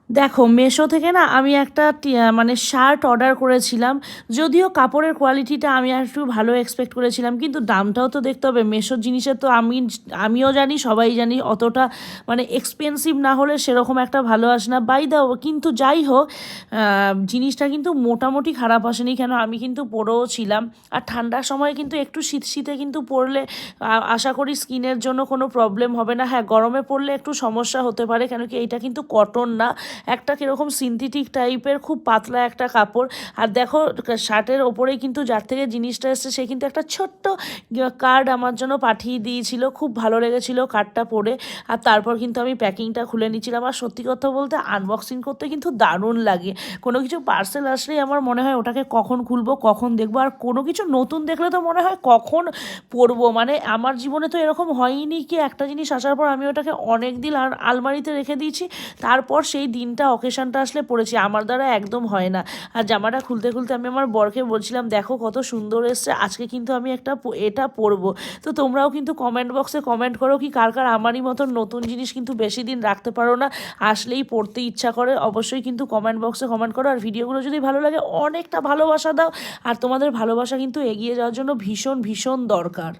দেখো, মেশো থেকে না আমি একটা মানে শার্ট অর্ডার করেছিলাম। যদিও কাপড়ের কোয়ালিটিটা আমি আর একটু ভালো এক্সপেক্ট করেছিলাম, কিন্তু দামটাও তো দেখতে হবে। মেশোর জিনিসের তো আমিও জানি, সবাই জানি, অতটা মানে এক্সপেন্সিভ না হলে সেরকম একটা ভালো আসে না। বাই দাও, কিন্তু যাই হোক, জিনিসটা কিন্তু মোটামুটি খারাপ আসেনি। কেন, আমি কিন্তু পরেও ছিলাম। আর ঠান্ডার সময় কিন্তু একটু শীত শীতে কিন্তু পরলে আশা করি স্কিনের জন্য কোনো প্রবলেম হবে না। হ্যাঁ, গরমে পড়লে একটু সমস্যা হতে পারে, কেন কি এইটা কিন্তু কটন না, একটা কীরকম সিনথেটিক টাইপের খুব পাতলা একটা কাপড়। আর দেখো, শার্টের ওপরেই কিন্তু যার থেকে জিনিসটা এসছে সে কিন্তু একটা ছোট্ট কার্ড আমার জন্য পাঠিয়ে দিয়েছিল। খুব ভালো লেগেছিল কার্ডটা পড়ে। আর তারপর কিন্তু আমি প্যাকিংটা খুলে নিচ্ছিলাম। আর সত্যি কথা বলতে আনবক্সিং করতে কিন্তু দারুণ লাগে। কোনো কিছু পার্সেল আসলেই আমার মনে হয় ওটাকে কখন খুলবো, কখন দেখবো। আর কোনো কিছু নতুন দেখলে তো মনে হয় কখন পরবো। মানে আমার জীবনে তো এরকম হয়নি কি একটা জিনিস আসার পর আমি ওটাকে অনেক দিন আর আলমারিতে রেখে দিয়েছি, তারপর সেই দিনটা অকেশনটা আসলে পড়েছি। আমার দ্বারা একদম হয় না। আর জামাটা খুলতে খুলতে আমি আমার বরকে বলছিলাম, দেখো কত সুন্দর এসছে, আজকে কিন্তু আমি এটা পরবো। তো তোমরাও কিন্তু কমেন্ট বক্সে কমেন্ট করো কি কার কার আমারই মতন নতুন জিনিস কিন্তু বেশি দিন রাখতে পারো না, আসলেই পড়তে ইচ্ছা করে। অবশ্যই কিন্তু কমেন্ট বক্সে কমেন্ট করো। আর ভিডিওগুলো যদি ভালো লাগে অনেকটা ভালোবাসা দাও। আর তোমাদের ভালোবাসা কিন্তু এগিয়ে যাওয়ার জন্য ভীষণ ভীষণ দরকার।